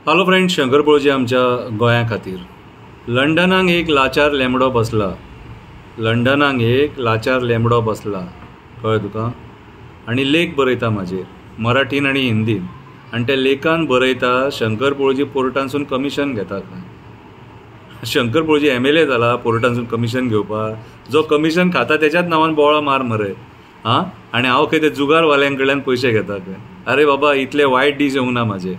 Hello friends, Shankar पळोवची आमच्या गोंया खातीर. लंडनाक एक लाचार लेंबडो बसला. लंडनाक एक लाचार लेंबडो बसला, कळ्ळें तुका. आनी लेख बरयता म्हाजेर मराठीन आनी हिंदीन. आनी त्या लेखान बरयता शंकर पळोवची पोर्टानसून कमिशन घेता काय. शंकर पळोवची MLA जाला पोर्टानसून कमिशन घेवपाक. जो कमिशन खाता त्याच्याच नांवान बोवाळां मार मरे. आनी हांव खंय ते जुगारवाल्यांक कडल्यान पयशे घेता काय. अरे बाबा, इतले वायट दीस येवंक ना म्हाजे,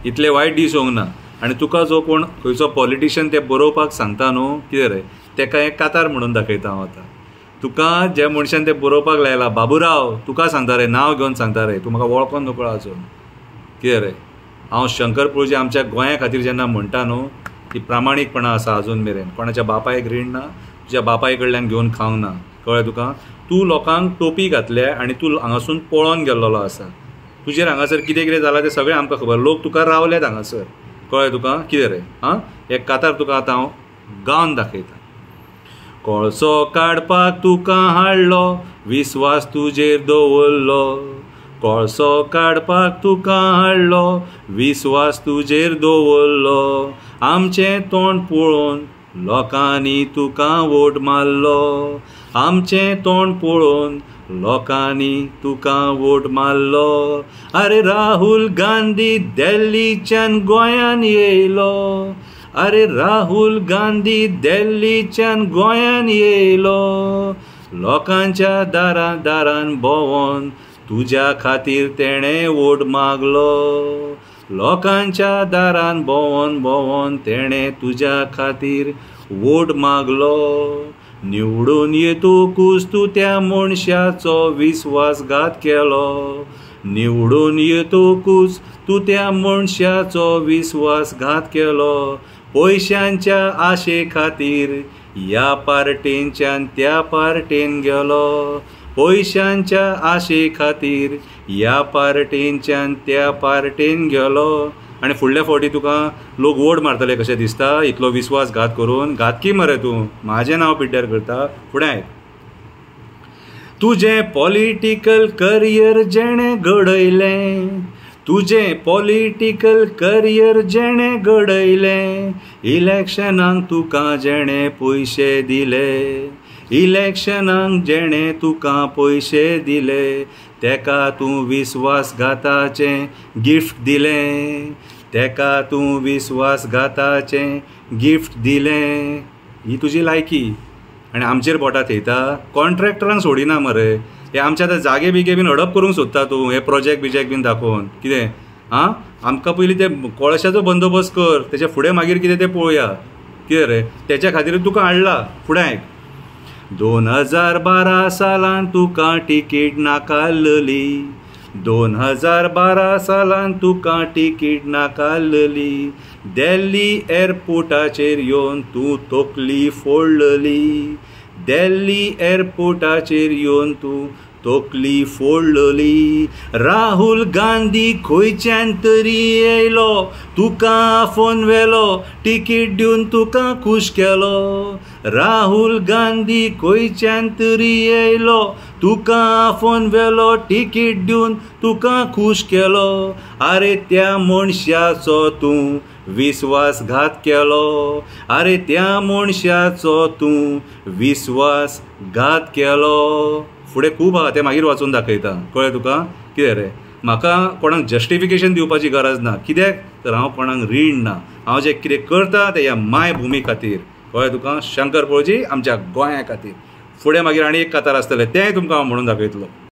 इतले वायट दीस येवंक ना. आनी तुका जो कोण खंयचो पॉलिटिशियन ते बरोवपाक सांगता न्हू, कितें रे, तेका एक कातार म्हणून दाखयता हांव आतां. तुका ज्या मनशान ते बरोवपाक लायला, बाबूराव, तुका सांगता रे, नांव घेवन सांगता रे, तूं म्हाका वळखोन नकळो आजून, कितें रे. हांव शंकर पळोवची आमच्या गोंया खातीर जेन्ना म्हणटा न्हू, ती प्रामाणीकपणां आसा अजून मेरेन. कोणाच्या बापायक रीण ना, तुज्या बापाय कडल्यान घेवन खावंक ना, कळ्ळें तुका. तूं लोकांक टोपी घातल्या आनी तूं हांगासून पळोवन गेल्लो आसा. तुजेर हांगासर कितें कितें जालां तें सगळें आमकां खबर. लोक तुका रावल्यात हांगासर, कळ्ळें तुका, कितें रे. एक कातार तुका आतां हांव गावन दाखयता. कोळसो काडपाक तुका हाडलो, विस्वास तुजेर दवरलो. कोळसो काडपाक तुका हाडलो, विस्वास तुजेर दवरलो. आमचें तोंड पळोवन लोकांनी तुका वोट मारलो. आमचें तोंड पळोवन लोकांनी तुका वोट मारलो. अरे राहुल गांधी दिल्लीच्यान गोंयान येयलो. अरे राहुल गांधी दिल्लीच्यान गोंयान येयलो. लोकांच्या दारां दारान भोंवोन तुज्या खातीर तेणें वोट मागलो. लोकांच्या दारान भोंवोन भोंवोन तेणें तुज्या खातीर वोट मागलो. निवडून येतकूच तूं त्या मनशाचो विस्वासघात केलो. निवडून येतकूच तूं त्या मनशाचो विस्वासघात केलो. पयशांच्या आशे खातीर ह्या पार्टेंच्यान त्या पार्टेन गेलो. पयशांच्या आशे खातीर ह्या पार्टेंच्यान त्या पार्टेन गेलो. आनी फुडल्या फावटी तुका लोक वोट मारतले कशें दिसता, इतलो विस्वासघात करून. घातकी मरे तूं, म्हाजें नांव पिड्ड्यार करता. फुडें आयक. तुजें पॉलिटिकल करियर जेणें घडयलें, तुजें पॉलिटिकल करियर जेणें घडयलें. इलेक्शनाक तुका जेणें पयशे दिले. इलेक्शनाक जेणें तुका पयशे दिले, तेका तूं विस्वासघाताचें गिफ्ट दिलें. तेका तूं विस्वासघाताचें गिफ्ट दिलें. ही तुजी लायकी. आनी आमचेर बोटां थेयता. कॉन्ट्रॅक्टरांक सोडिना मरे. हे आमचे आतां जागे बिगे बीन हडप करूंक सोदता तूं, हे प्रोजेक्ट बिजेक्ट बीन दाखोवन. कितें आमकां पयलीं ते कोळशाचो बंदोबस्त कर, तेच्या फुडें मागीर कितें तें पळोवया. कितें रे, तेच्या खातीर तुका हाडला. फुडें आयक. 2012 सालान तुका टिकेट नाकारलेली. 2012 सालान तुका टिकेट नाकारलेली. दिल्ली एअरपोर्टाचेर येवन तूं तकली फोडलेली. दिल्ली एअरपोर्टाचेर येवन तूं तकली फोडलेली. राहुल गांधी खंयच्यान तरी येयलो, तुका फोन व्हेलो, टिकेट दिवन तुका खूश केलो. राहुल गांधी खंयच्यान तरी येयलो, तुका फोन व्हेलो, टिकेट दिवन तुका खूश केलो. अरे त्या मनशाचो तूं विस्वासघात केलो. अरे त्या मनशाचो तूं विस्वासघात केलो. फुडें खूब आहा, तें मागीर वाचून दाखयता, कळ्ळें तुका. कितें रे, म्हाका कोणाक जस्टिफिकेशन दिवपाची गरज ना. कित्याक तर हांव कोणाक रीण ना. हांव जें कितें करता तें ह्या मायभुमी खातीर, कळ्ळें तुका. शंकर पळोवची आमच्या गोंया खातीर. फुडें मागीर आनी एक कातार आसतलें, तेंय तुमकां हांव म्हणून दाखयतलो.